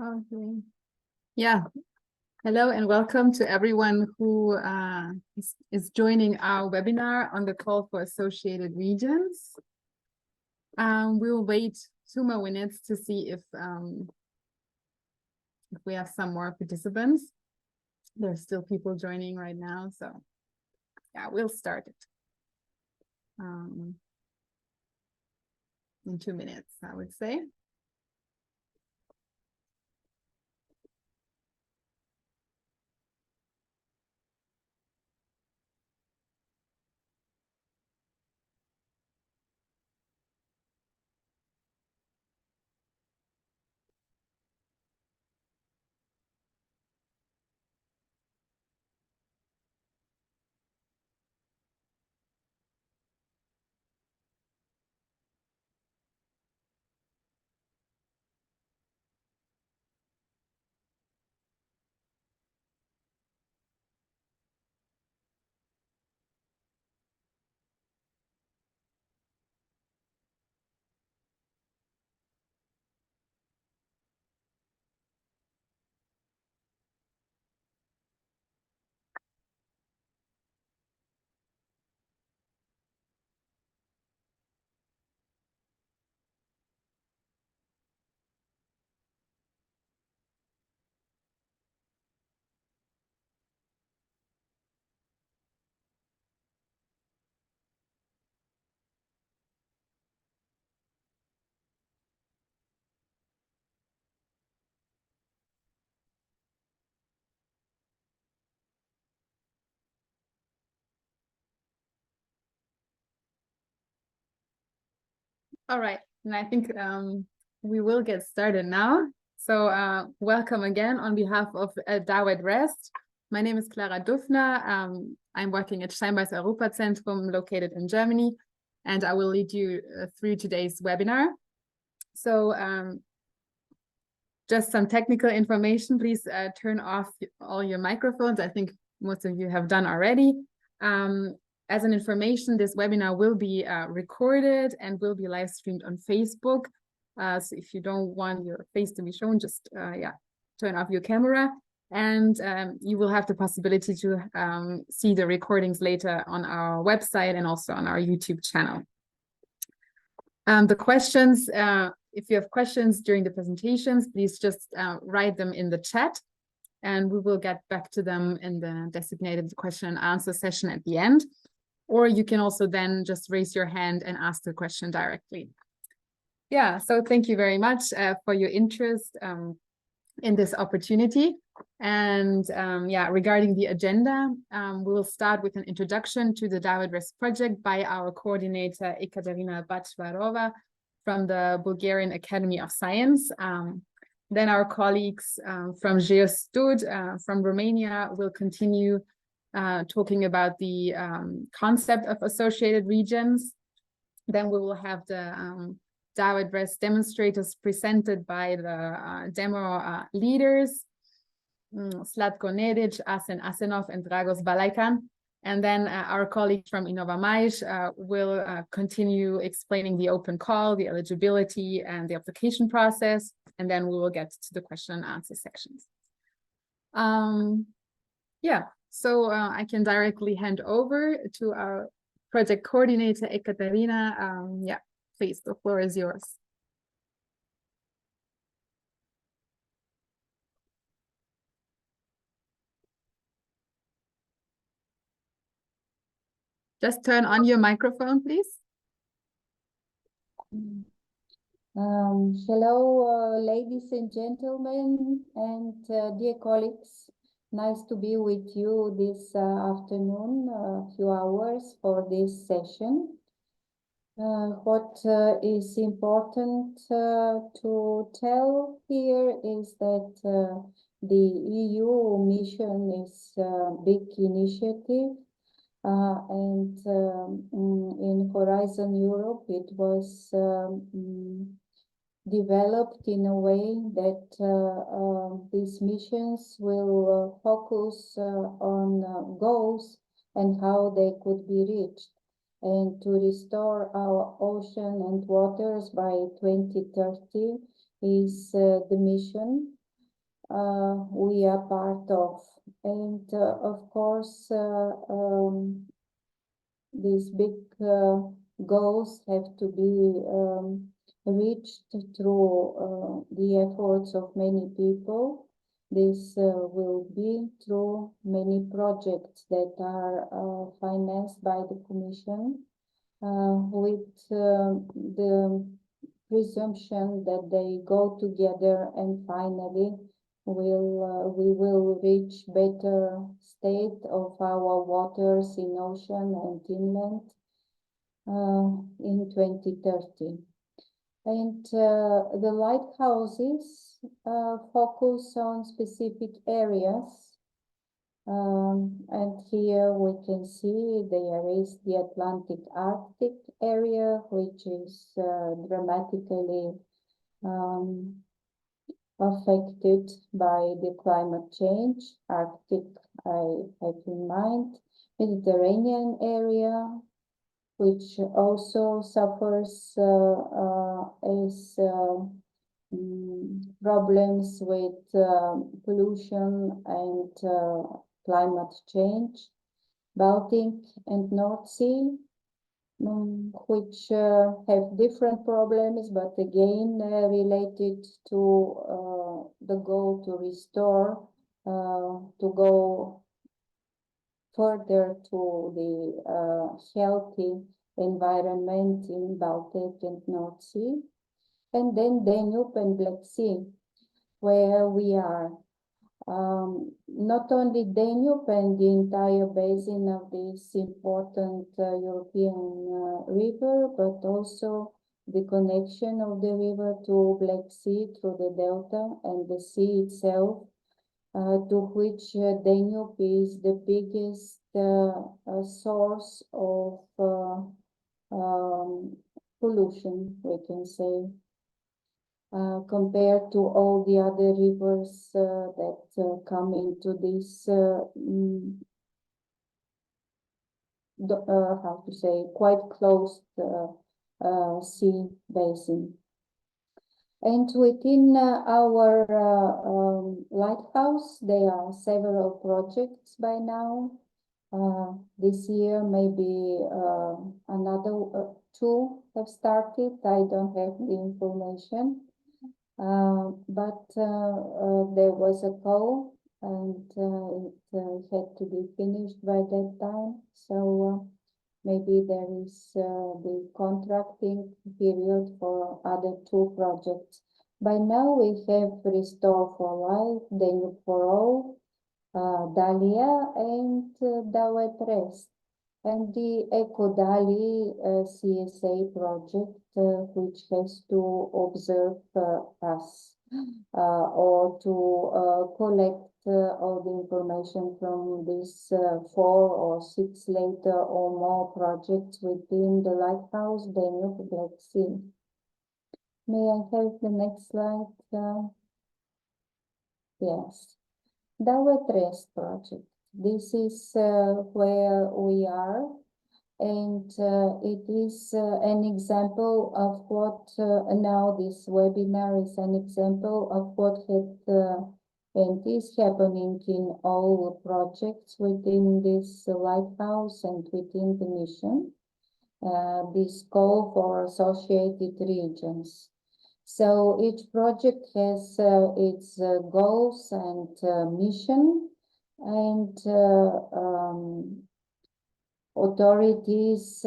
Okay. Yeah. Hello and welcome to everyone who is joining our webinar on the call for associated regions. We'll wait 2 more minutes to see if we have some more participants. There's still people joining right now, so yeah, we'll start it in 2 minutes, I would say. All right, and I think we will get started now. So welcome again on behalf of DaWetRest. My name is Clara Dufner. I'm working at Steinbeis Europazentrum located in Germany, and I will lead you through today's webinar. So just some technical information, please turn off all your microphones. I think most of you have done already. As an information, this webinar will be recorded and will be live streamed on Facebook. So if you don't want your face to be shown, just turn off your camera. And you will have the possibility to see the recordings later on our website and also on our YouTube channel. The questions, if you have questions during the presentations, please just write them in the chat and we will get back to them in the designated question and answer session at the end. Or you can also then just raise your hand and ask the question directly. Yeah, so thank you very much for your interest in this opportunity. And regarding the agenda, we will start with an introduction to the DaWetRest project by our coordinator Ekaterina Bachvarova from the Bulgarian Academy of Science. Then our colleagues from GeoStud from Romania will continue talking about the concept of associated regions. Then we will have the DaWetRest demonstrators presented by the demo leaders, Slatko Nedic, Asen Asenov, and Dragos Balaikan. And then our colleague from Innova Maj will continue explaining the open call, the eligibility, and the application process. And then we will get to the question and answer sections. So I can directly hand over to our project coordinator, Ekaterina. Please, the floor is yours. Just turn on your microphone, please. Hello, ladies and gentlemen, and dear colleagues. Nice to be with you this afternoon, a few hours for this session. What is important to tell here is that the EU mission is a big initiative. And in Horizon Europe, it was developed in a way that these missions will focus on goals and how they could be reached, and to restore our ocean and waters by 2030 is the mission. we are part of. And of course, these big goals have to be reached through the efforts of many people. This will be through many projects that are financed by the Commission, with the presumption that they go together and finally we will reach better state of our waters in ocean and inland in 2030. And the lighthouses focus on specific areas. And here we can see there is the Atlantic Arctic area, which is dramatically affected by the climate change. Arctic, I have in mind. Mediterranean area, which also suffers as problems with pollution and climate change. Baltic and North Sea, which have different problems, but again related to the goal to restore, to go further to the healthy environment in Baltic and North Sea. And then Danube and Black Sea, where we are. Not only Danube and the entire basin of this important European river, but also the connection of the river to Black Sea through the delta and the sea itself, to which Danube is the biggest source of pollution, we can say. Compared to all the other rivers that come into this, how to say, quite close sea basin. And within our lighthouse, there are several projects by now. This year, maybe another 2 have started. I don't have the information. But there was a call and it had to be finished by that time. So maybe there is the contracting period for other 2 projects. By now we have Restore for Life, Danube for All, Dahlia and DaWetRest. And the EcoDali CSA project, which has to observe us or to collect all the information from these 4 or 6 later or more projects within the lighthouse Danube Black Sea. May I have the next slide? Yes, DaWetRest project. This is where we are, and it is an example of what now this webinar is an example of what had and is happening in all projects within this lighthouse and within the mission, this call for associated regions. So each project has its goals and mission, and authorities,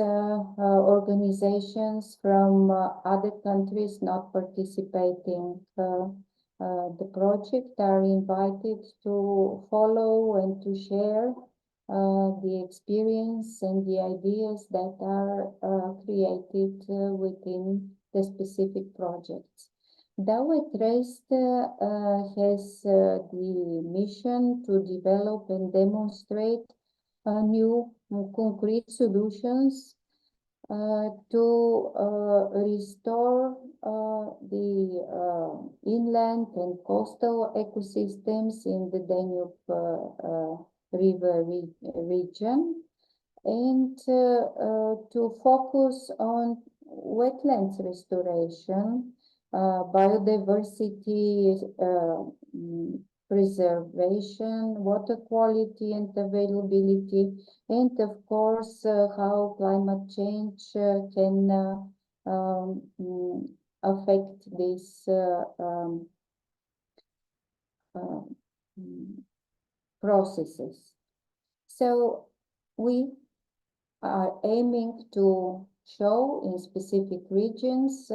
organizations from other countries not participating the project are invited to follow and to share the experience and the ideas that are created within the specific projects. DaWetRest has the mission to develop and demonstrate new concrete solutions to restore the inland and coastal ecosystems in the Danube River region, and to focus on wetlands restoration, biodiversity preservation, water quality and availability, and of course how climate change can affect these processes. So we are aiming to show in specific regions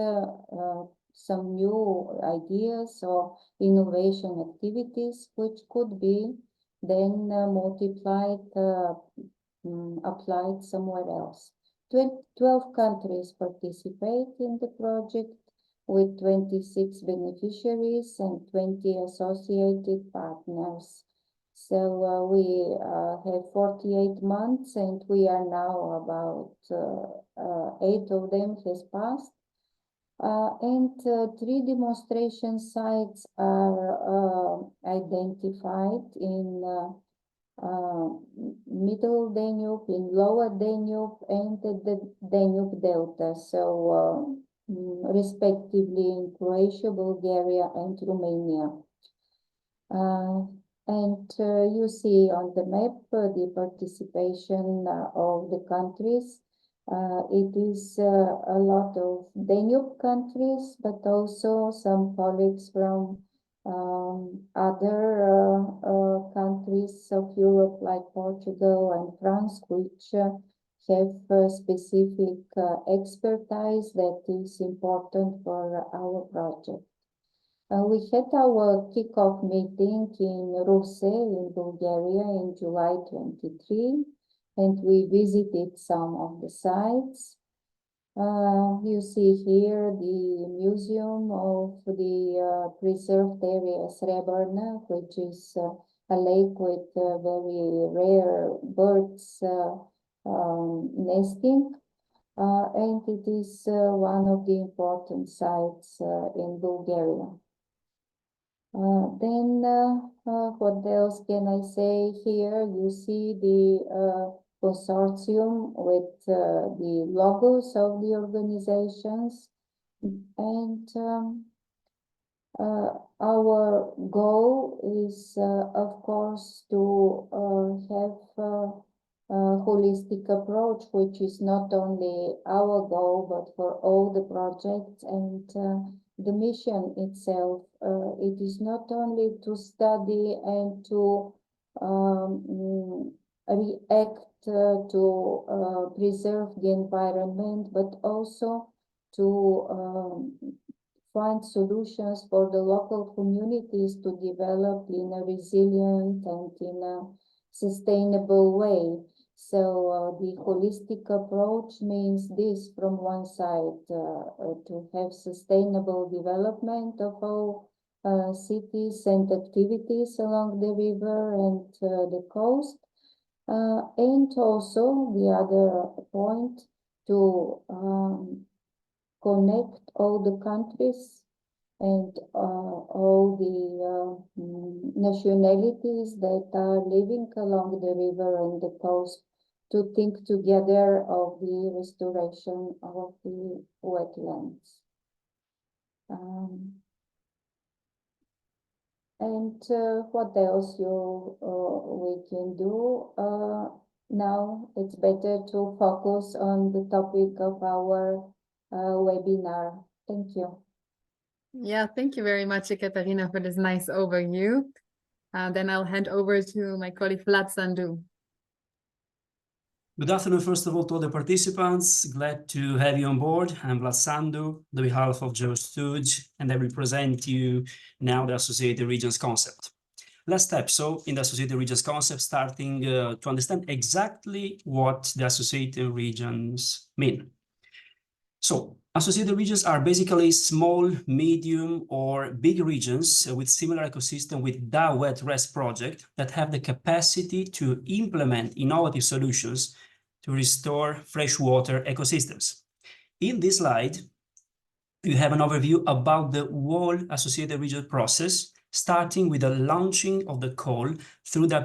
some new ideas or innovation activities which could be then multiplied, applied somewhere else. 12 countries participate in the project with 26 beneficiaries and 20 associated partners. So we have 48 months and we are now about 8 of them has passed. And 3 demonstration sites are identified in Middle Danube, in Lower Danube, and the Danube Delta. So respectively in Croatia, Bulgaria, and Romania. And you see on the map the participation of the countries. It is a lot of Danube countries, but also some colleagues from other countries of Europe like Portugal and France, which have specific expertise that is important for our project. We had our kickoff meeting in Ruse in Bulgaria in July 23, and we visited some of the sites. You see here the museum of the preserved area Srebrna, which is a lake with very rare birds nesting. And it is one of the important sites in Bulgaria. What else can I say here? You see the consortium with the logos of the organizations, and our goal is of course to have a holistic approach, which is not only our goal but for all the projects. And the mission itself, it is not only to study and to react to preserve the environment, but also to find solutions for the local communities to develop in a resilient and in a sustainable way. So the holistic approach means this: from one side, to have sustainable development of all cities and activities along the river and the coast, and also the other point, to connect all the countries and all the nationalities that are living along the river and the coast, to think together of the restoration of the wetlands. And what else we can do? Now it's better to focus on the topic of our webinar. Thank you. Yeah, thank you very much, Ekaterina, for this nice overview. Then I'll hand over to my colleague Vlad Sandu. Good afternoon, first of all, to all the participants. Glad to have you on board. I'm Vlad Sandu, on behalf of Joe Stooge, and I will present you now the Associated Regions concept. Last step, so in the Associated Regions concept, starting to understand exactly what the Associated Regions mean. So, Associated Regions are basically small, medium, or big regions with similar ecosystem with DaWetRest project that have the capacity to implement innovative solutions to restore freshwater ecosystems. In this slide, you have an overview about the whole Associated Region process, starting with the launching of the call through the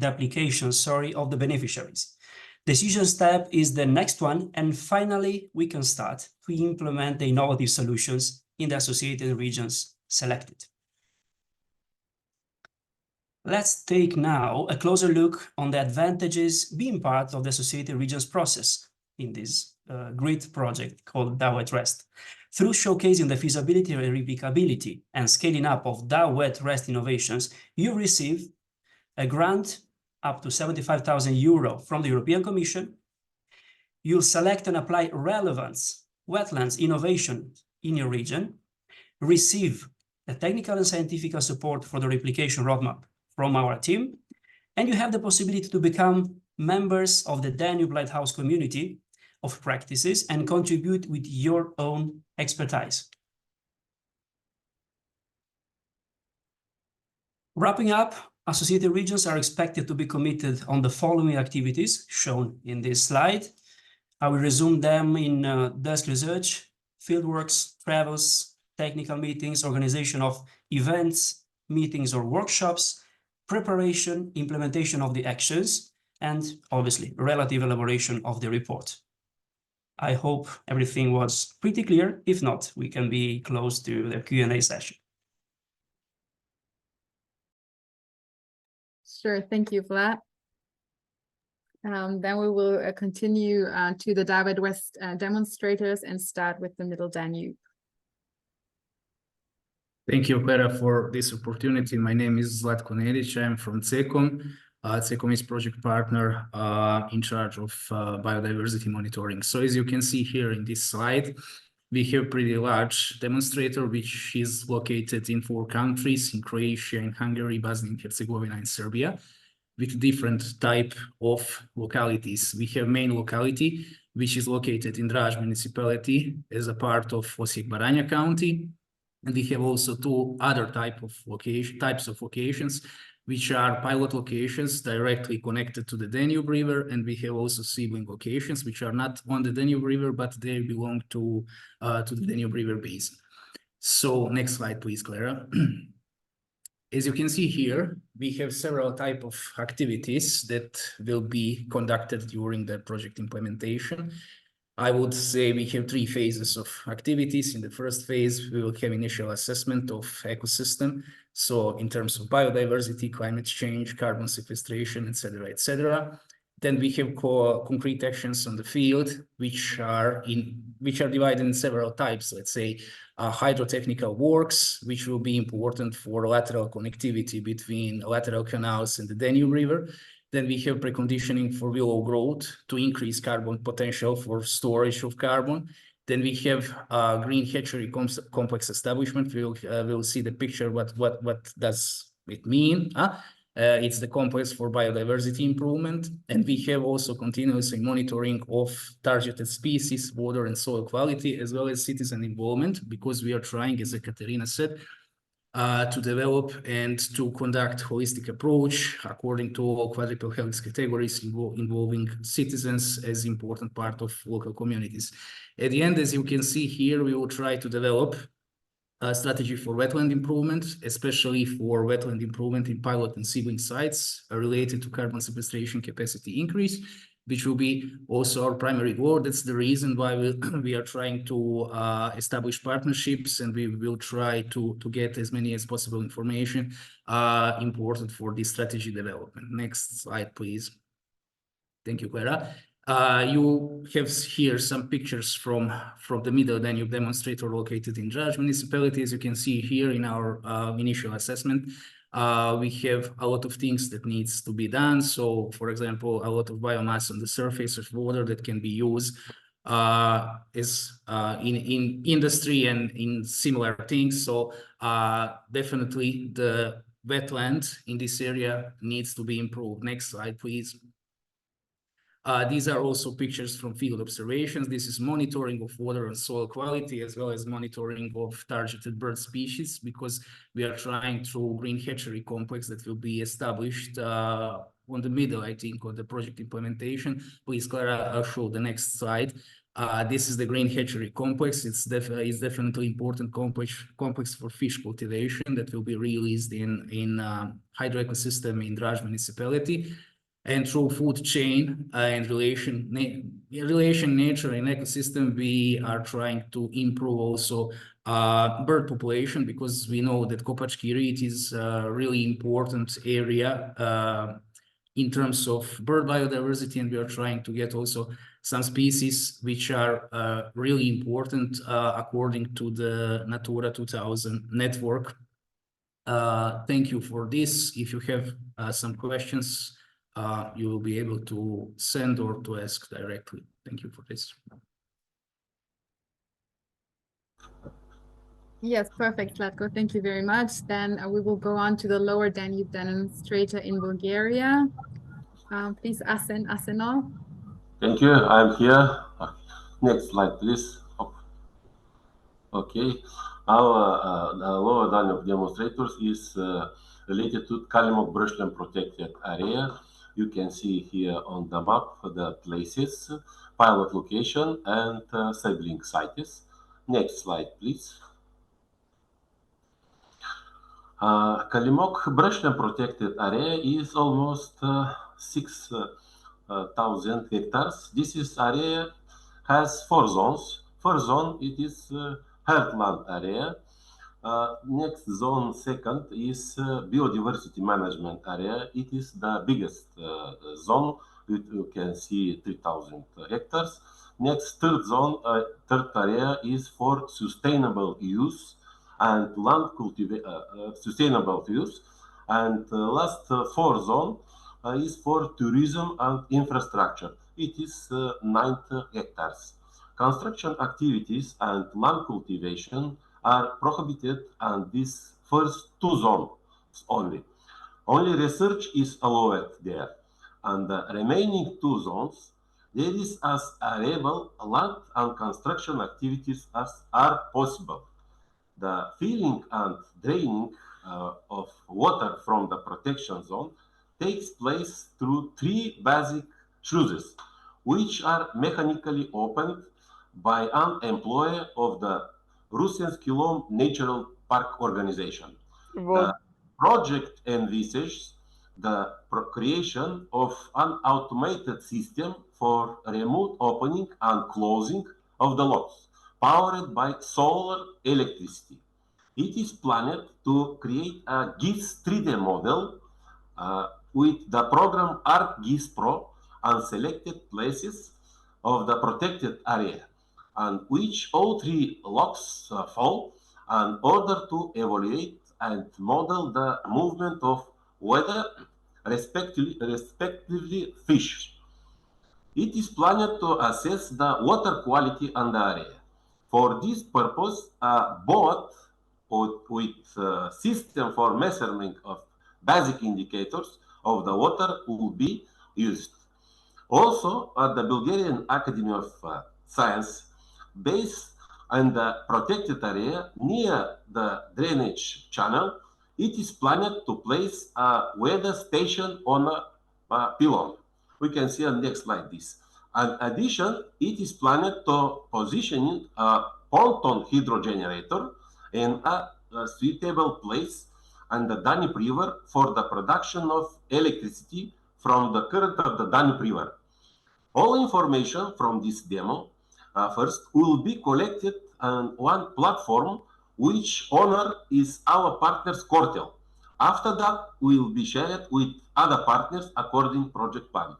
application of the beneficiaries. Decision step is the next one, and finally, we can start to implement the innovative solutions in the Associated Regions selected. Let's take now a closer look on the advantages being part of the associated regions process in this great project called DaWetRest. Through showcasing the feasibility and replicability and scaling up of DaWetRest innovations, you receive a grant up to €75,000 from the European Commission. You'll select and apply relevant wetlands innovation in your region, receive the technical and scientific support for the replication roadmap from our team, and you have the possibility to become members of the Danube Lighthouse community of practices and contribute with your own expertise. Wrapping up, associated regions are expected to be committed on the following activities shown in this slide. I will resume them in desk research, fieldworks, travels, technical meetings, organization of events, meetings or workshops, preparation, implementation of the actions, and obviously relative elaboration of the report. I hope everything was pretty clear. If not, we can be close to the Q&A session. Sure, thank you, Vlad. Then we will continue to the DaWetRest demonstrators and start with the Middle Danube. Thank you, Clara, for this opportunity. My name is Zlatko Nedić. I'm from CECOM. CECOM is project partner in charge of biodiversity monitoring. So as you can see here in this slide, we have pretty large demonstrator, which is located in 4 countries, in Croatia, in Hungary, Bosnia and Herzegovina, and Serbia, with different type of localities. We have main locality, which is located in Draž municipality as a part of Osijek-Baranja County. And we have also 2 other types of locations, which are pilot locations directly connected to the Danube River. And we have also sibling locations, which are not on the Danube River, but they belong to the Danube River basin. So next slide, please, Clara. As you can see here, we have several types of activities that will be conducted during the project implementation. I would say we have 3 phases of activities. In the first phase, we will have initial assessment of ecosystem. So in terms of biodiversity, climate change, carbon sequestration, etc., etc. Then we have concrete actions on the field, which are divided in several types. Let's say hydrotechnical works, which will be important for lateral connectivity between lateral canals and the Danube River. Then we have preconditioning for willow growth to increase carbon potential for storage of carbon. Then we have green hatchery complex establishment. We'll see the picture. What does it mean? It's the complex for biodiversity improvement. And we have also continuous monitoring of targeted species, water and soil quality, as well as citizen involvement, because we are trying, as Ekaterina said, to develop and to conduct holistic approach according to all quadruple helix categories involving citizens as important part of local communities. At the end, as you can see here, we will try to develop a strategy for wetland improvement, especially for wetland improvement in pilot and sibling sites related to carbon sequestration capacity increase, which will be also our primary goal. That's the reason why we are trying to establish partnerships, and we will try to get as many as possible information important for this strategy development. Next slide, please. Thank you, Clara. You have here some pictures from the Middle Danube demonstrator located in Draž municipality. As you can see here in our initial assessment, we have a lot of things that needs to be done. So, for example, a lot of biomass on the surface of water that can be used in industry and in similar things. So definitely the wetland in this area needs to be improved. Next slide, please. These are also pictures from field observations. This is monitoring of water and soil quality, as well as monitoring of targeted bird species, because we are trying through green hatchery complex that will be established on the middle, I think, of the project implementation. Please, Clara, I'll show the next slide. This is the green hatchery complex. It's definitely important complex for fish cultivation that will be released in hydro ecosystem in Draž municipality. And through food chain and relation nature and ecosystem, we are trying to improve also bird population, because we know that Kopački Rit is a really important area in terms of bird biodiversity, and we are trying to get also some species which are really important according to the Natura 2000 network. Thank you for this. If you have some questions, you will be able to send or to ask directly. Thank you for this. Yes, perfect, Zlatko. Thank you very much. Then we will go on to the lower Danube demonstrator in Bulgaria. Please, Asenov. Thank you. I'm here. Next slide, please. Okay. Our lower Danube demonstrators is related to Kalimok brushland protected area. You can see here on the map the places, pilot location, and sibling sites. Next slide, please. Kalimok brushland protected area is almost 6,000 hectares. This area has 4 zones. First zone, it is heartland area. Next zone, second, is biodiversity management area. It is the biggest zone. You can see 3,000 hectares. Next, third zone, third area is for sustainable use and land sustainable use. And last fourth zone is for tourism and infrastructure. It is 90 hectares. Construction activities and land cultivation are prohibited on these first 2 zones only. Only research is allowed there. And the remaining 2 zones, there is as arable land and construction activities as are possible. The filling and draining of water from the protection zone takes place through 3 basic sluices, which are mechanically opened by an employee of the Rusinski Natural Park Organization. The project envisages the creation of an automated system for remote opening and closing of the locks, powered by solar electricity. It is planned to create a GIS 3D model with the program ArcGIS Pro on selected places of the protected area, on which all 3 locks fall, in order to evaluate and model the movement of weather, respectively fish. It is planned to assess the water quality on the area. For this purpose, a boat with a system for measurement of basic indicators of the water will be used. Also, at the Bulgarian Academy of Science, based on the protected area near the drainage channel, it is planned to place a weather station on a pylon. We can see on the next slide this. In addition, it is planned to position a pontoon hydrogenerator in a suitable place on the Danube River for the production of electricity from the current of the Danube River. All information from this demo first will be collected on one platform, which owner is our partner Scortel. After that, will be shared with other partners according project plan.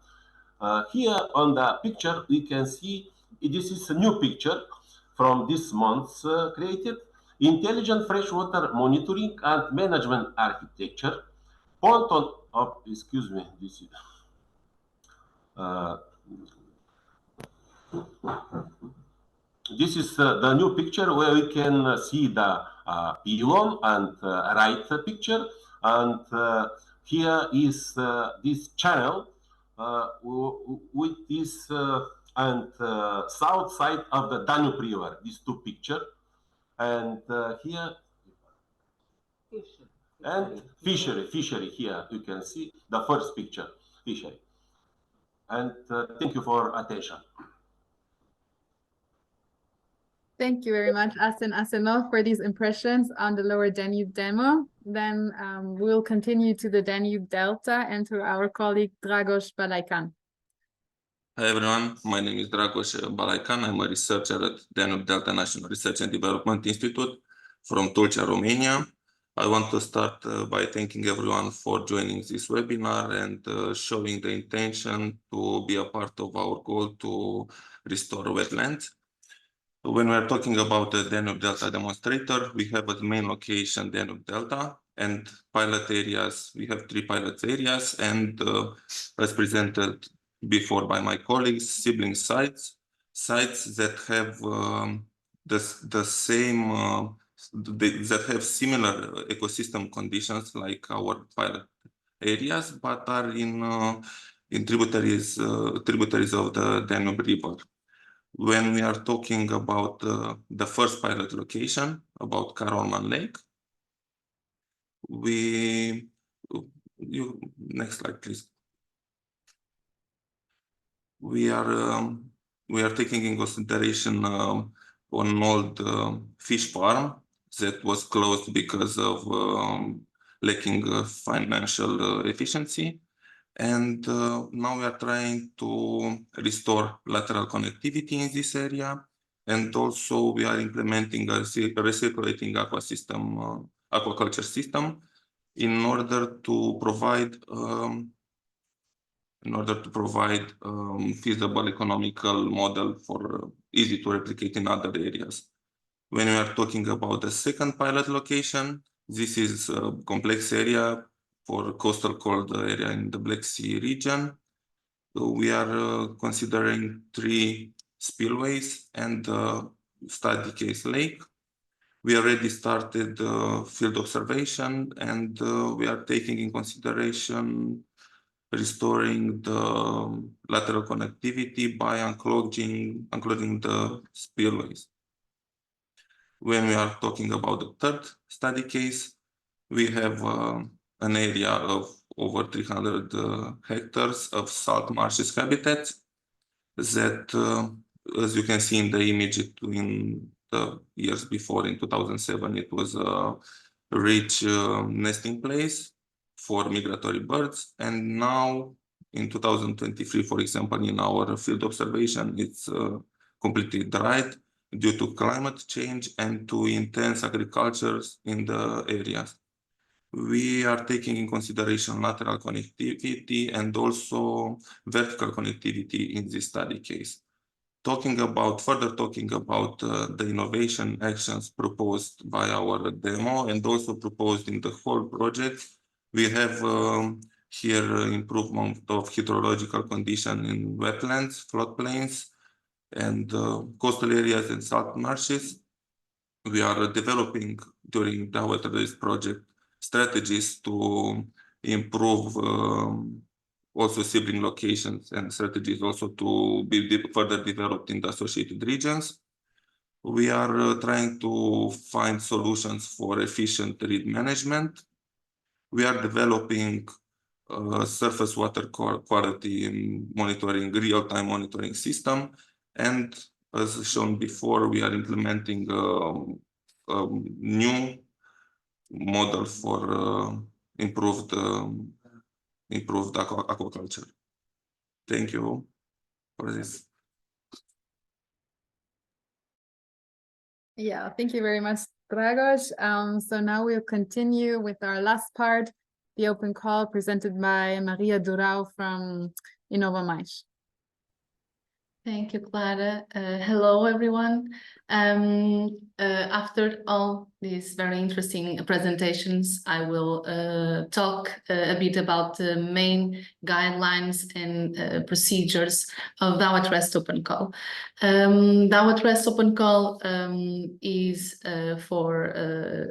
Here on the picture, we can see this is a new picture from this month created. Intelligent freshwater monitoring and management architecture. Pontoon, excuse me, this is this is the new picture where we can see the pylon and right picture, and here is this channel with this and south side of the Danube River. These 2 pictures, and here and fishery. Here you can see the first picture, fishery. And thank you for attention. Thank you very much, Asen Asenov, for these impressions on the Lower Danube demo. Then we'll continue to the Danube Delta and to our colleague Dragos Balaican. Hi everyone, my name is Dragos Balaican. I'm a researcher at Danube Delta National Research and Development Institute from Tulcea, Romania. I want to start by thanking everyone for joining this webinar and showing the intention to be a part of our goal to restore wetlands. When we are talking about the Danube Delta demonstrator, we have as main location Danube Delta and pilot areas. We have 3 pilot areas and as presented before by my colleagues, sibling sites that have the same, that have similar ecosystem conditions like our pilot areas, but are in tributaries of the Danube River. When we are talking about the first pilot location, about Karolman Lake, next slide, please. We are taking in consideration an old fish farm that was closed because of lacking financial efficiency. And now we are trying to restore lateral connectivity in this area. And also we are implementing a recirculating aquaculture system in order to provide feasible economical model for easy to replicate in other areas. When we are talking about the second pilot location, this is a complex area for coastal corridor area in the Black Sea region. So we are considering 3 spillways and study case lake. We already started field observation and we are taking in consideration restoring the lateral connectivity by unclogging the spillways. When we are talking about the third study case, we have an area of over 300 hectares of salt marshes habitats that, as you can see in the image in the years before, in 2007, it was a rich nesting place for migratory birds. And now in 2023, for example, in our field observation, it's completely dried due to climate change and to intense agriculture in the areas. We are taking in consideration lateral connectivity and also vertical connectivity in this study case. Further talking about the innovation actions proposed by our demo and also proposed in the whole project, we have here improvement of hydrological condition in wetlands, floodplains, and coastal areas and salt marshes. We are developing during the DaWetRest project strategies to improve also sibling locations and strategies also to be further developed in the associated regions. We are trying to find solutions for efficient reed management. We are developing surface water quality monitoring, real-time monitoring system. And as shown before, we are implementing a new model for improved aquaculture. Thank you for this. Yeah, thank you very much, Dragos. So now we'll continue with our last part, the open call presented by Maria Durão from Innova Mais. Thank you, Clara. Hello, everyone. After all these very interesting presentations, I will talk a bit about the main guidelines and procedures of DaWetRest Open Call. DaWetRest Open Call is for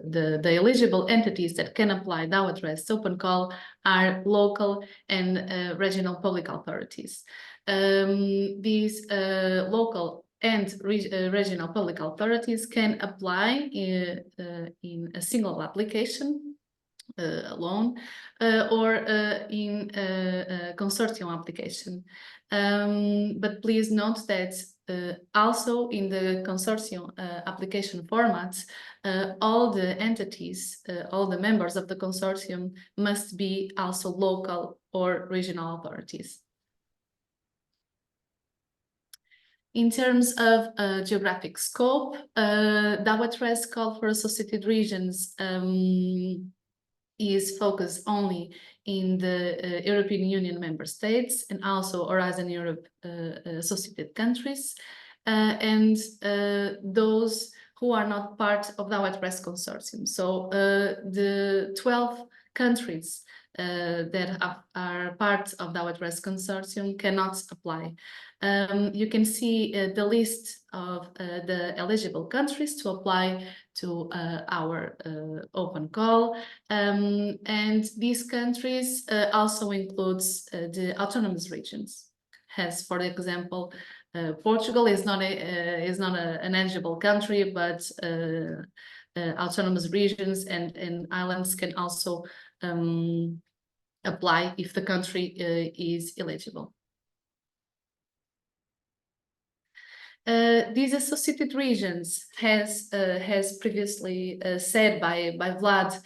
the eligible entities that can apply DaWetRest Open Call are local and regional public authorities. These local and regional public authorities can apply in a single application alone or in a consortium application. But please note that Also in the consortium application format, all the entities, all the members of the consortium must be also local or regional authorities. In terms of geographic scope, DaWetRest call for associated regions is focused only in the European Union member states and also Horizon Europe associated countries, and those who are not part of the DaWetRest consortium. So the 12 countries that are part of the DaWetRest consortium cannot apply. You can see the list of the eligible countries to apply to our open call, and these countries also includes the autonomous regions. As for example, Portugal is not an eligible country, but autonomous regions and islands can also apply if the country is eligible. These associated regions, as previously said by Vlad,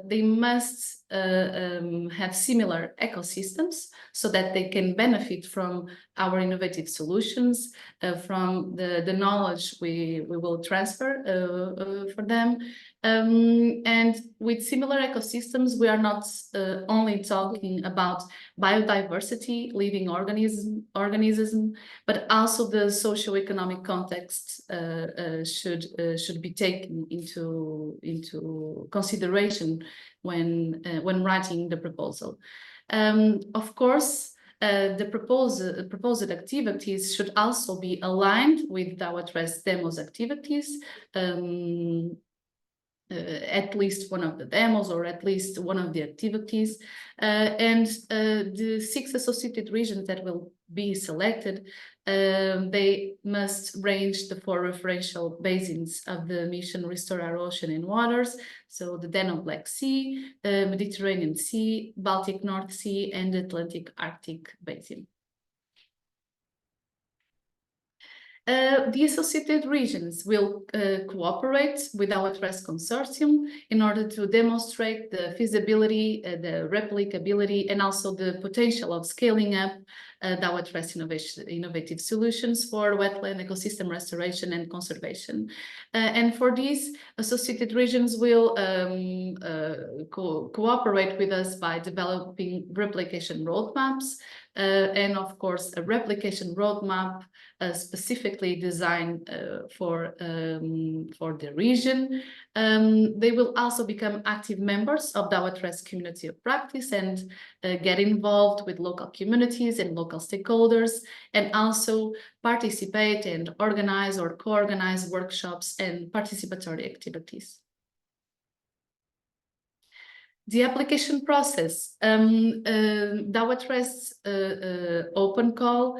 they must have similar ecosystems so that they can benefit from our innovative solutions, from the knowledge we will transfer for them. And with similar ecosystems, we are not only talking about biodiversity, living organism, but also the socio-economic context should be taken into consideration when writing the proposal. Of course, the proposed activities should also be aligned with DaWetRest demos activities. At least one of the demos or at least one of the activities, and the 6 associated regions that will be selected, they must range the 4 referential basins of the mission Restore Our Ocean and Waters, so the Danube Black Sea, Mediterranean Sea, Baltic North Sea, and Atlantic Arctic Basin. The associated regions will cooperate with our DaWetRest consortium in order to demonstrate the feasibility, the replicability, and also the potential of scaling up DaWetRest innovative solutions for wetland ecosystem restoration and conservation. And for these, associated regions will cooperate with us by developing replication roadmaps, and of course a replication roadmap specifically designed for the region. They will also become active members of the DaWetRest community of practice and get involved with local communities and local stakeholders, and also participate and organize or co-organize workshops and participatory activities. The application process, DaWetRest's open call,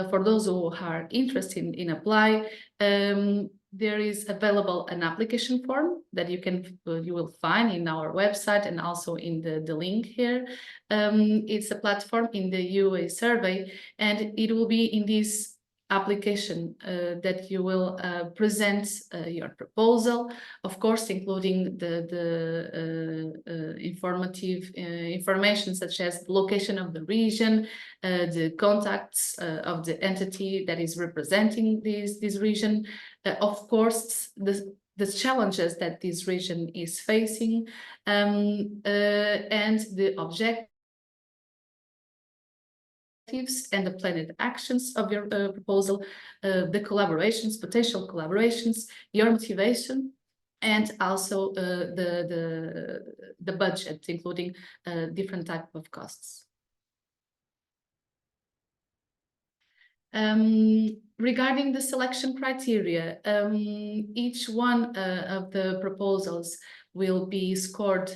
for those who are interested in apply, there is available an application form that you will find in our website and also in the link here. It's a platform in the UA survey, and it will be in this application that you will present your proposal, of course, including the information such as the location of the region, the contacts of the entity that is representing this region, of course, the challenges that this region is facing, and the objectives and the planned actions of your proposal, the collaborations, potential collaborations, your motivation, and also the budget, including different type of costs. Regarding the selection criteria, each one of the proposals will be scored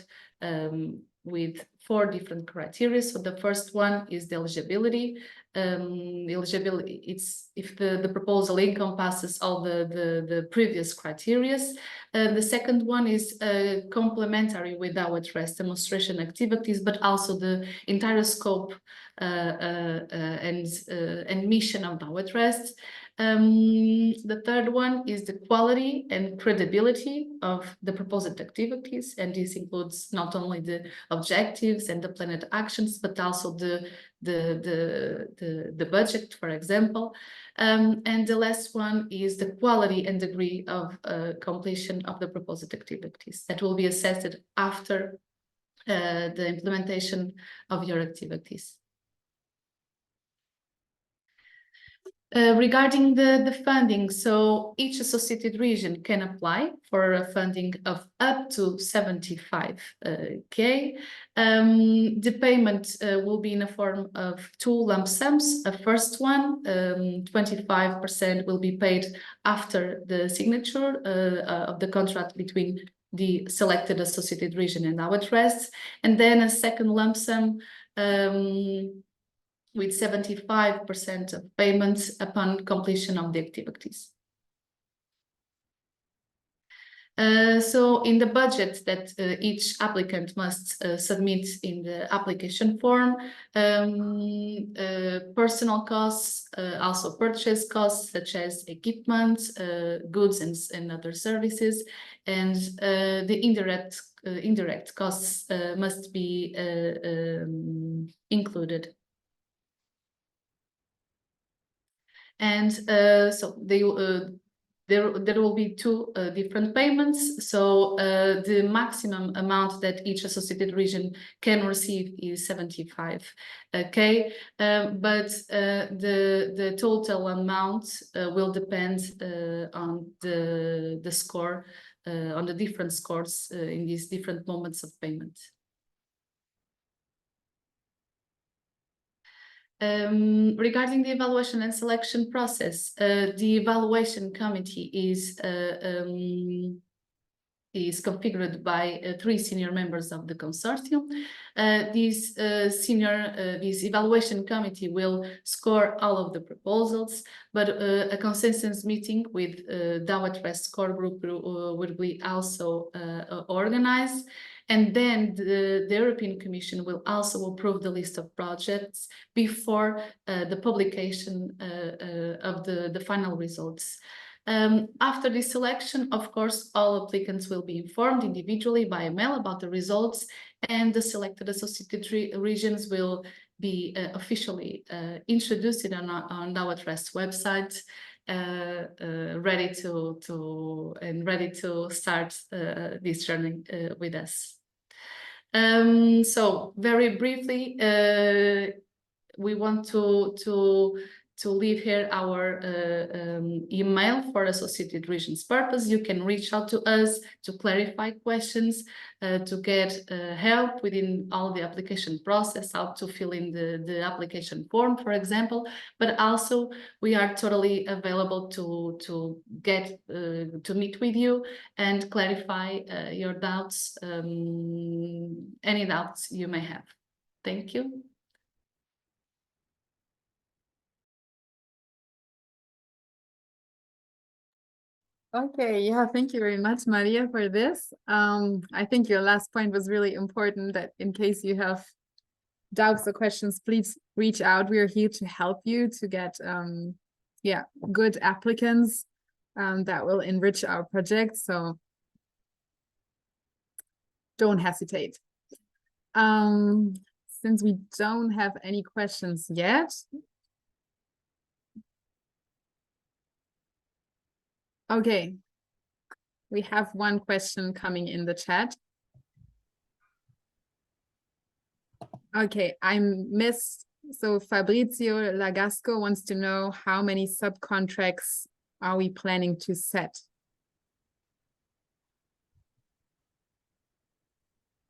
with 4 different criteria. So the first one is the eligibility. Eligibility, it's if the proposal encompasses all the previous criteria. The second one is complementary with our DaWetRest demonstration activities, but also the entire scope and mission of DaWetRest. The third one is the quality and credibility of the proposed activities, and this includes not only the objectives and the planned actions, but also the budget, for example. And the last one is the quality and degree of completion of the proposed activities that will be assessed after the implementation of your activities. Regarding the funding, so each associated region can apply for a funding of up to 75K. The payment will be in the form of 2 lump sums. A first one, 25% will be paid after the signature of the contract between the selected associated region and DaWetRest, and then a second lump sum with 75% of payments upon completion of the activities. So in the budget that each applicant must submit in the application form, personal costs, also purchase costs such as equipment, goods and other services, and the indirect costs must be included. And so there will be 2 different payments. So the maximum amount that each associated region can receive is 75K, but the total amount will depend on the score, on the different scores in these different moments of payment. Regarding the evaluation and selection process, the evaluation committee is configured by 3 senior members of the consortium. This evaluation committee will score all of the proposals, but a consensus meeting with DaWetRest core group will be also organized. And then the European Commission will also approve the list of projects before the publication of the final results. After this selection, of course, all applicants will be informed individually by email about the results, and the selected associated regions will be officially introduced on DaWetRest website, ready to start this journey with us. So very briefly, we want to leave here our email for associated regions purpose. You can reach out to us to clarify questions, to get help within all the application process, how to fill in the application form, for example. But also we are totally available to meet with you and clarify your doubts, any doubts you may have. Thank you. Okay, yeah, thank you very much, Maria, for this. I think your last point was really important, that in case you have doubts or questions, please reach out. We are here to help you to get good applicants that will enrich our project. So don't hesitate. Since we don't have any questions yet, okay, we have one question coming in the chat. Okay, I missed. So Fabrizio Lagasco wants to know how many subcontracts are we planning to set?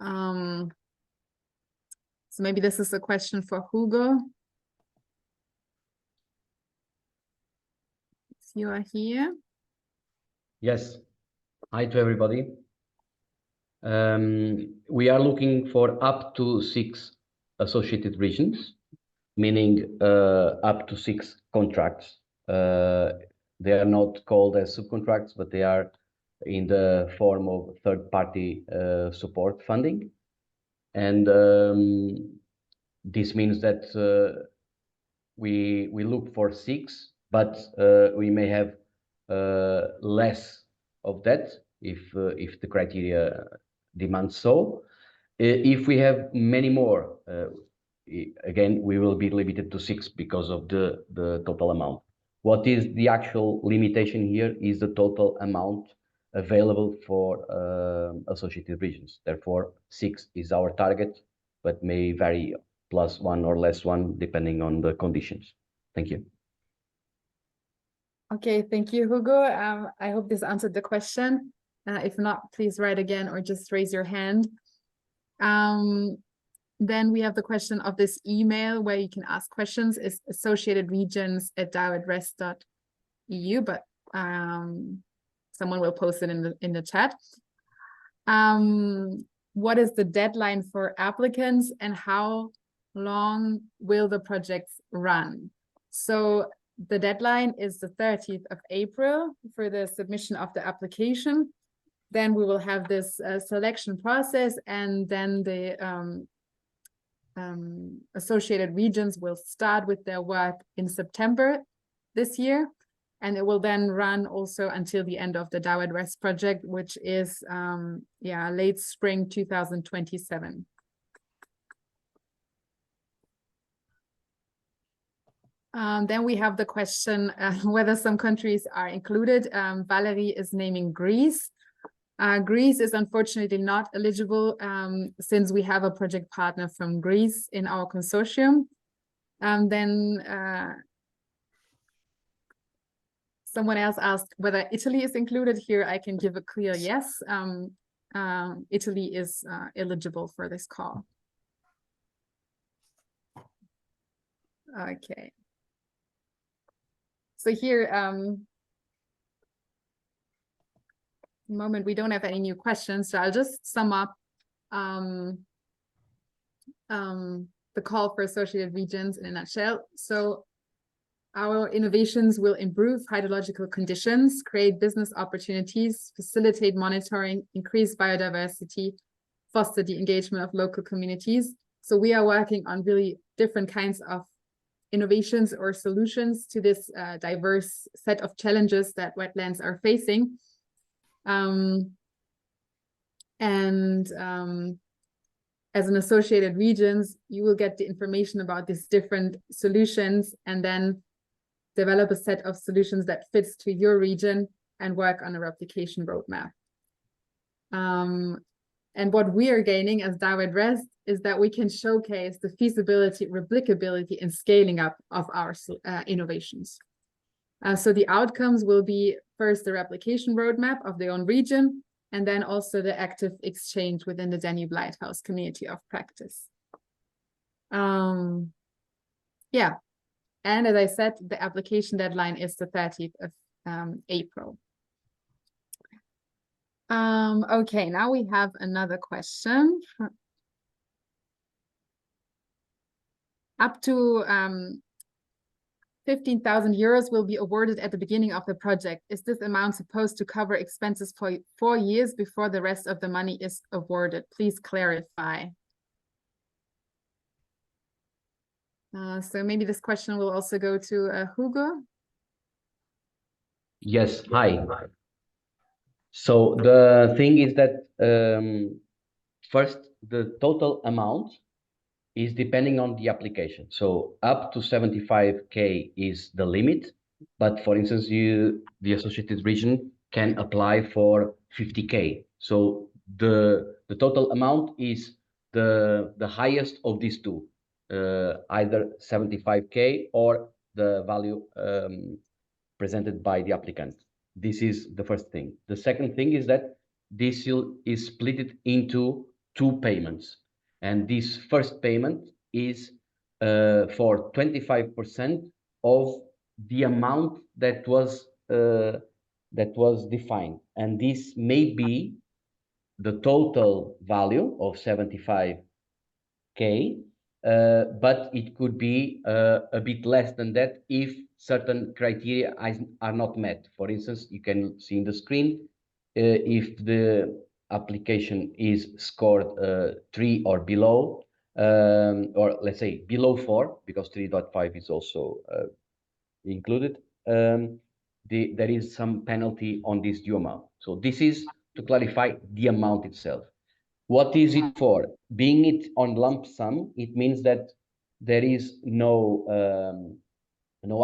So maybe this is a question for Hugo. If you are here. Yes. Hi to everybody. We are looking for up to 6 associated regions, meaning up to 6 contracts. They are not called as subcontracts, but they are in the form of third-party support funding. And this means that we look for 6, but we may have less of that if the criteria demands so. If we have many more, again, we will be limited to 6 because of the total amount. What is the actual limitation here is the total amount available for associated regions. Therefore, 6 is our target, but may vary +1 or +1 depending on the conditions. Thank you. Okay, thank you, Hugo. I hope this answered the question. If not, please write again or just raise your hand. Then we have the question of this email where you can ask questions is associatedregions@DaWetRest.eu, but someone will post it in the chat. What is the deadline for applicants and how long will the projects run? So the deadline is the 30th of April for the submission of the application. Then we will have this selection process, and then the associated regions will start with their work in September this year, and it will then run also until the end of the DaWetRest project, which is late spring 2027. Then we have the question whether some countries are included. Valerie is naming Greece. Greece is unfortunately not eligible since we have a project partner from Greece in our consortium. Then someone else asked whether Italy is included here. I can give a clear yes. Italy is eligible for this call. Okay. So here, moment we don't have any new questions, so I'll just sum up the call for associated regions in a nutshell. So our innovations will improve hydrological conditions, create business opportunities, facilitate monitoring, increase biodiversity, foster the engagement of local communities. So we are working on really different kinds of innovations or solutions to this diverse set of challenges that wetlands are facing. As an associated regions, you will get the information about these different solutions and then develop a set of solutions that fits to your region and work on a replication roadmap. And what we are gaining as DaWetRest is that we can showcase the feasibility, replicability, and scaling up of our innovations. So the outcomes will be first the replication roadmap of their own region, and then also the active exchange within the Danube Lighthouse community of practice. Yeah, and as I said, the application deadline is the 30th of April. Okay, now we have another question. Up to 15,000 euros will be awarded at the beginning of the project. Is this amount supposed to cover expenses for 4 years before the rest of the money is awarded? Please clarify. So maybe this question will also go to Hugo. Yes, hi. So the thing is that first, the total amount is depending on the application. So up to 75K is the limit, but for instance, the associated region can apply for 50K. So the total amount is the highest of these two, either 75K or the value presented by the applicant. This is the first thing. The second thing is that this is split into 2 payments. And this first payment is for 25% of the amount that was defined. And this may be the total value of 75K, but it could be a bit less than that if certain criteria are not met. For instance, you can see in the screen, if the application is scored 3 or below, or let's say below 4, because 3.5 is also included. there is some penalty on this due amount. So this is to clarify the amount itself. What is it for? Being it on lump sum, it means that there is no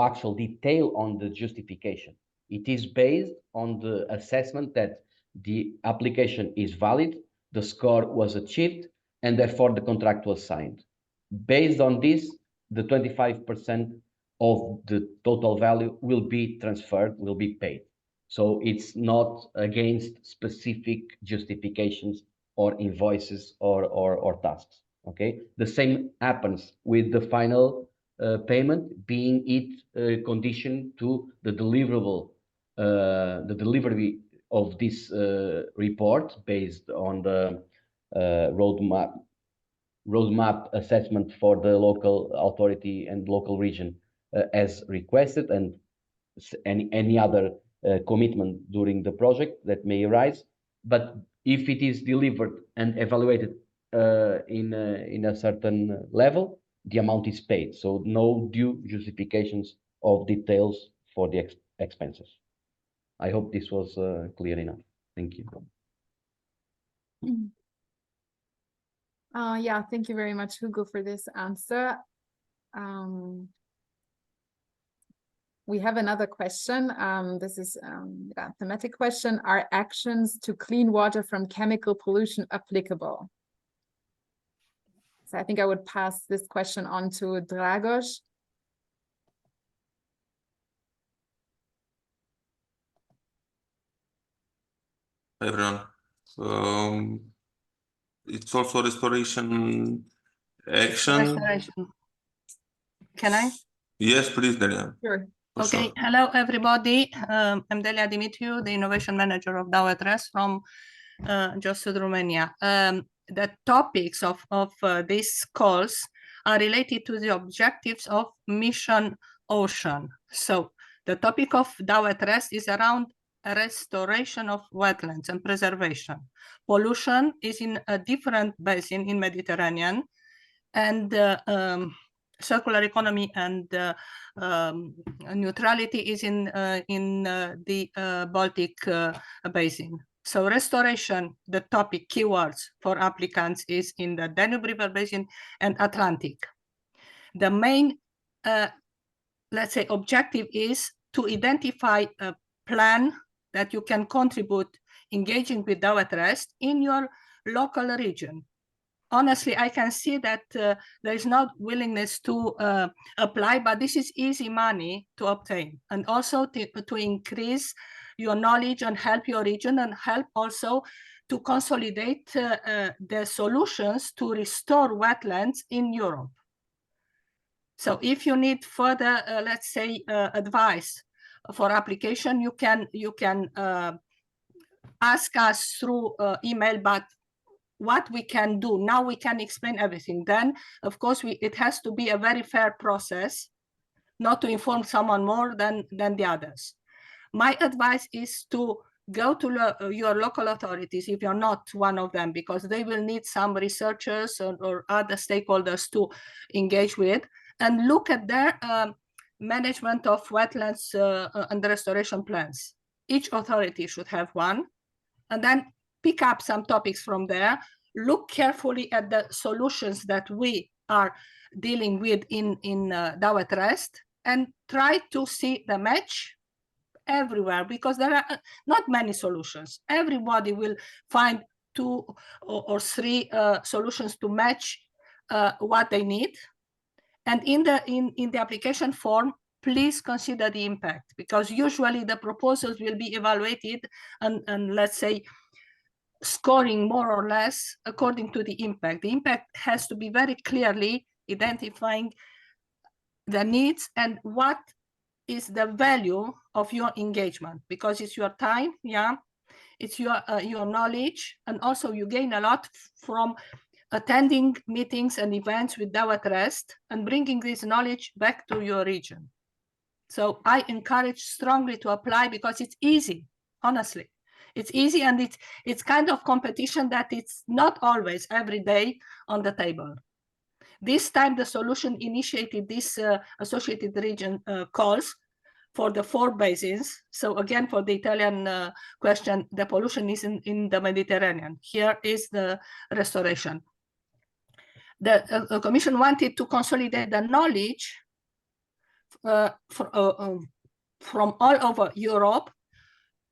actual detail on the justification. It is based on the assessment that the application is valid, the score was achieved, and therefore the contract was signed. Based on this, the 25% of the total value will be transferred, will be paid. So it's not against specific justifications or invoices or tasks. Okay, the same happens with the final payment, being it conditioned to the deliverable, the delivery of this report based on the roadmap assessment for the local authority and local region as requested, and any other commitment during the project that may arise. But if it is delivered and evaluated in a certain level, the amount is paid. So no due justifications of details for the expenses. I hope this was clear enough. Thank you. Yeah, thank you very much, Hugo, for this answer. We have another question. This is a thematic question. Are actions to clean water from chemical pollution applicable? So I think I would pass this question on to Dragos. Hi, everyone. It's also restoration action. Restoration. Can I? Yes, please, Delia. Sure. For Okay. sure. Hello, everybody. I'm Delia Dimitriou, the innovation manager of DaWetRest from Just Romania. The topics of these calls are related to the objectives of Mission Ocean. So the topic of DaWetRest is around restoration of wetlands and preservation. Pollution is in a different basin in Mediterranean, and circular economy and neutrality is in the Baltic basin. So restoration, the topic keywords for applicants is in the Danube River basin and Atlantic. The main, let's say, objective is to identify a plan that you can contribute engaging with DaWetRest in your local region. Honestly, I can see that there is not willingness to apply, but this is easy money to obtain, and also to increase your knowledge and help your region, and help also to consolidate the solutions to restore wetlands in Europe. So if you need further, let's say, advice for application, you can ask us through email, but what we can do now, we can explain everything. Then, of course, it has to be a very fair process, not to inform someone more than the others. My advice is to go to your local authorities if you're not one of them, because they will need some researchers or other stakeholders to engage with, and look at their management of wetlands and restoration plans. Each authority should have one, and then pick up some topics from there, look carefully at the solutions that we are dealing with in DaWetRest, and try to see the match everywhere, because there are not many solutions. Everybody will find 2 or 3 solutions to match what they need. And in the application form, please consider the impact, because usually the proposals will be evaluated and let's say scoring more or less according to the impact. The impact has to be very clearly identifying the needs and what is the value of your engagement, because it's your time, yeah, it's your knowledge, and also you gain a lot from attending meetings and events with DaWetRest and bringing this knowledge back to your region. So I encourage strongly to apply, because it's easy, honestly. It's easy, and it's kind of competition that it's not always every day on the table. This time the solution initiated this associated region calls for the 4 basins. So again, for the Italian question, the pollution is in the Mediterranean. Here is the restoration. The Commission wanted to consolidate the knowledge from all over Europe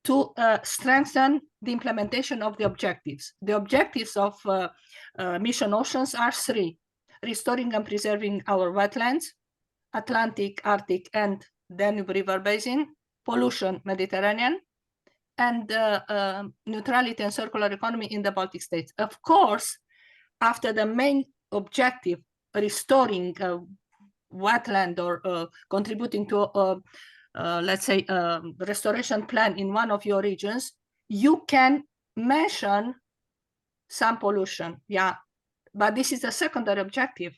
to strengthen the implementation of the objectives. The objectives of Mission Oceans are 3: restoring and preserving our wetlands, Atlantic, Arctic, and Danube River Basin, pollution, Mediterranean, and neutrality and circular economy in the Baltic states. Of course, after the main objective, restoring wetland or contributing to let's say restoration plan in one of your regions, you can mention some pollution, yeah, but this is a secondary objective.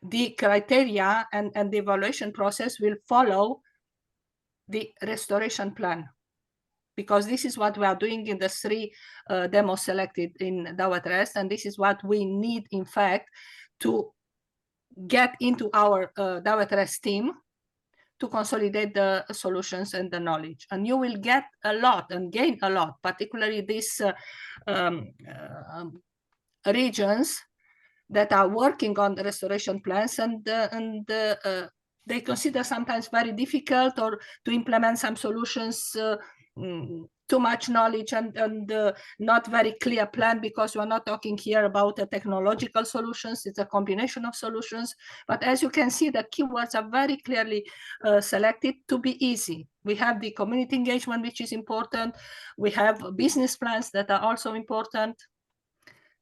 The criteria and the evaluation process will follow the restoration plan, because this is what we are doing in the 3 demos selected in DaWetRest, and this is what we need, in fact, to get into our DaWetRest team to consolidate the solutions and the knowledge. And you will get a lot and gain a lot, particularly these regions that are working on the restoration plans, and they consider sometimes very difficult or to implement some solutions, too much knowledge and not very clear plan, because we're not talking here about technological solutions, it's a combination of solutions. But as you can see, the keywords are very clearly selected to be easy. We have the community engagement, which is important. We have business plans that are also important.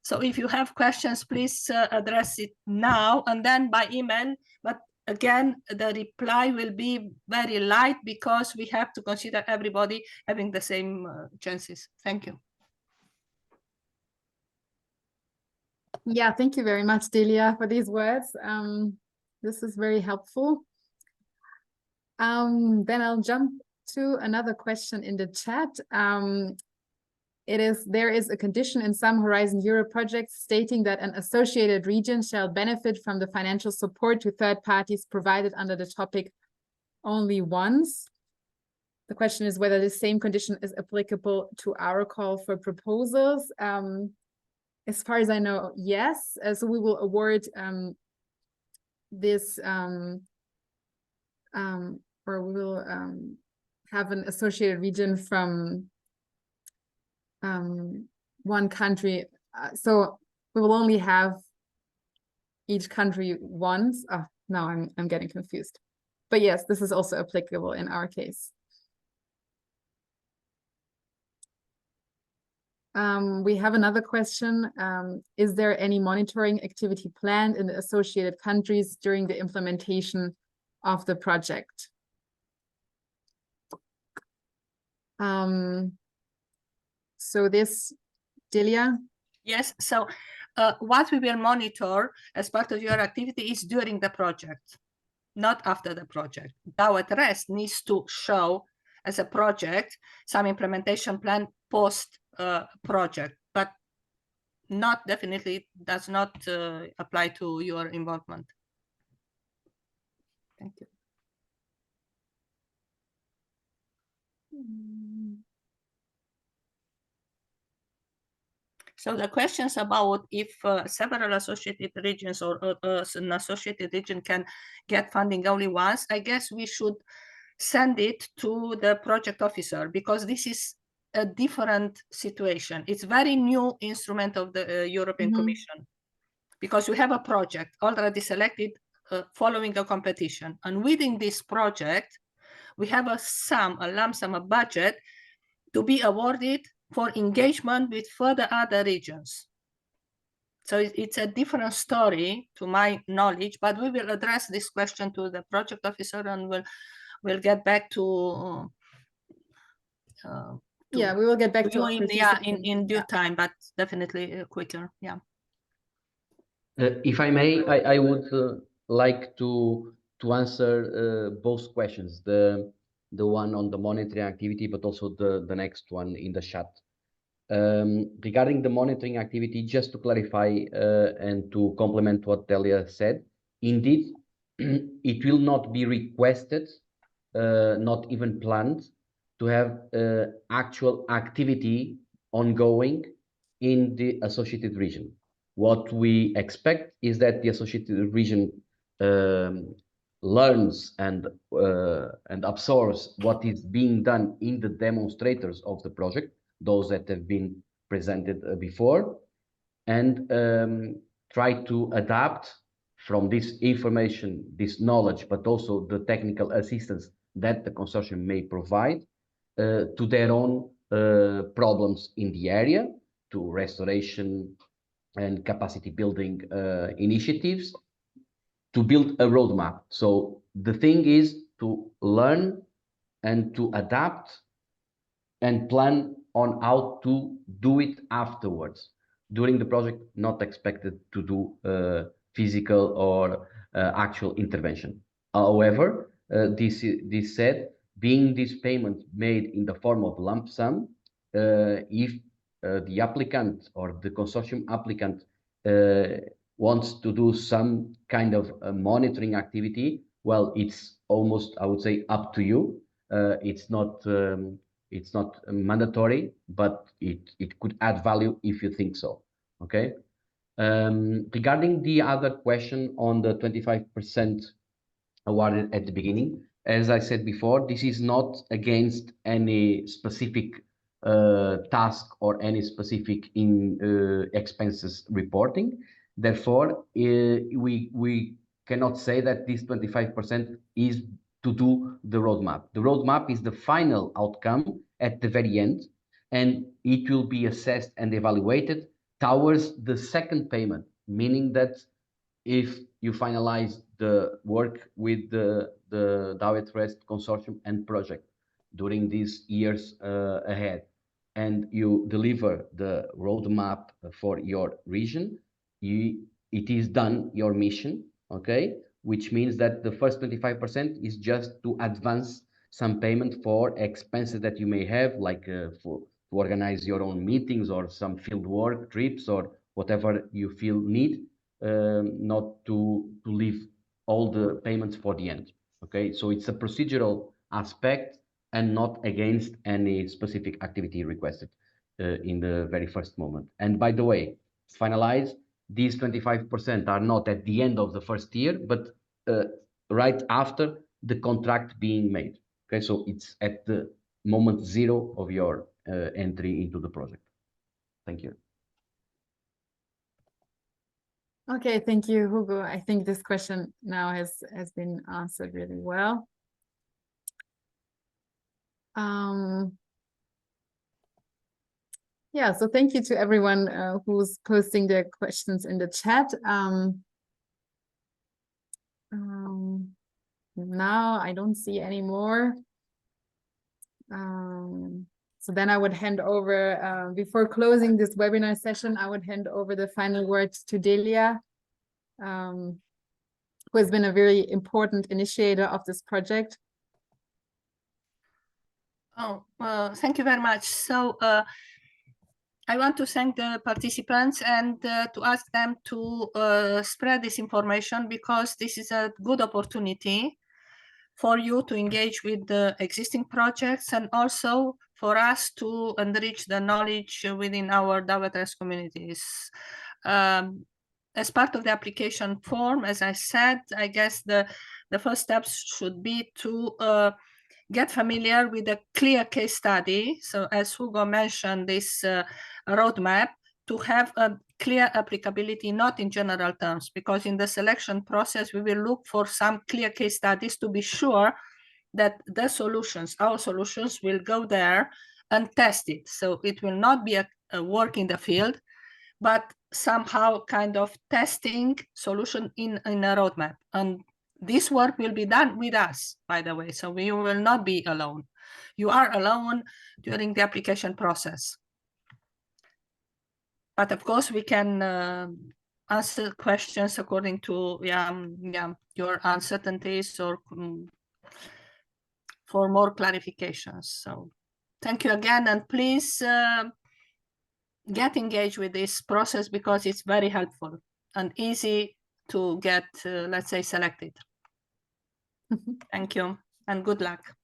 So if you have questions, please address it now and then by email. But again, the reply will be very light because we have to consider everybody having the same chances. Thank you. Yeah, thank you very much, Delia, for these words. This is very helpful. Then I'll jump to another question in the chat. There is a condition in some Horizon Europe projects stating that an associated region shall benefit from the financial support to third parties provided under the topic only once. The question is whether the same condition is applicable to our call for proposals. As far as I know, yes. So we will award this, or we will have an associated region from one country, so we will only have each country once. Now I'm getting confused, but yes, this is also applicable in our case. We have another question. Is there any monitoring activity planned in the associated countries during the implementation of the project? So this, Delia? Yes, so what we will monitor as part of your activity is during the project, not after the project. DaWetRest needs to show as a project some implementation plan post project, but not definitely does not apply to your involvement. Thank you. So the questions about if several associated regions or an associated region can get funding only once, I guess we should send it to the project officer, because this is a different situation. It's very new instrument of the European Commission, because we have a project already selected following a competition. And within this project, we have a lump sum, a budget to be awarded for engagement with further other regions. So it's a different story to my knowledge, but we will address this question to the project officer and we'll get back to yeah, we will get back to you in due time, but definitely quicker. Yeah. If I may, I would like to answer both questions, the one on the monitoring activity, but also the next one in the chat. Regarding the monitoring activity, just to clarify and to complement what Delia said, indeed, it will not be requested not even planned, to have actual activity ongoing in the associated region. What we expect is that the associated region learns and absorbs what is being done in the demonstrators of the project, those that have been presented before, and try to adapt from this information, this knowledge, but also the technical assistance that the consortium may provide to their own problems in the area, to restoration and capacity building initiatives, to build a roadmap. So the thing is to learn and to adapt and plan on how to do it afterwards. During the project, not expected to do physical or actual intervention. However, this said, being this payment made in the form of lump sum, if the applicant or the consortium applicant wants to do some kind of monitoring activity, well, it's almost, I would say, up to you. It's not mandatory, but it could add value if you think so. Okay. Regarding the other question on the 25% awarded at the beginning, as I said before, this is not against any specific task or any specific expenses reporting. Therefore, we cannot say that this 25% is to do the roadmap. The roadmap is the final outcome at the very end, and it will be assessed and evaluated towards the second payment, meaning that if you finalize the work with the DaWetRest consortium and project during these years ahead, and you deliver the roadmap for your region, it is done, your mission, okay? Which means that the first 25% is just to advance some payment for expenses that you may have, like to organize your own meetings or some field work trips or whatever you feel need, not to leave all the payments for the end, okay? So it's a procedural aspect and not against any specific activity requested in the very first moment. And by the way, finalize, these 25% are not at the end of the first year, but right after the contract being made. Okay, so it's at the moment zero of your entry into the project. Thank you. Okay, thank you, Hugo. I think this question now has been answered really well. Yeah, so thank you to everyone who's posting their questions in the chat. Now I don't see any more. So then I would hand over, before closing this webinar session, I would hand over the final words to Delia, who has been a very important initiator of this project. Oh, thank you very much. So I want to thank the participants and to ask them to spread this information, because this is a good opportunity for you to engage with the existing projects and also for us to enrich the knowledge within our DaWetRest communities. As part of the application form, as I said, I guess the first steps should be to get familiar with a clear case study. So as Hugo mentioned, this roadmap, to have a clear applicability, not in general terms, because in the selection process, we will look for some clear case studies to be sure that the solutions, our solutions, will go there and test it. So it will not be a work in the field, but somehow kind of testing solution in a roadmap. And this work will be done with us, by the way, so you will not be alone. You are alone during the application process. But of course, we can answer questions according to your uncertainties or for more clarifications. So thank you again, and please get engaged with this process, because it's very helpful and easy to get, let's say, selected. Thank you. and good luck.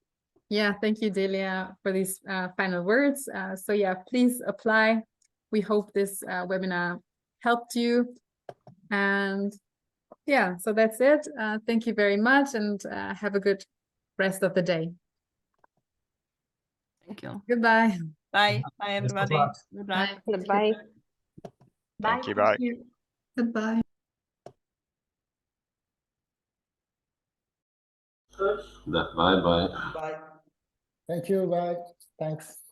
Yeah, thank you, Delia, for these final words. So yeah, please apply. We hope this webinar helped you. And yeah, so that's it. Thank you very much, and have a good rest of the day. Thank you. Goodbye. Bye. Bye, everybody. Good luck. Bye. Goodbye. Thank you, bye. Goodbye. Bye bye. Thank you, bye. Thanks.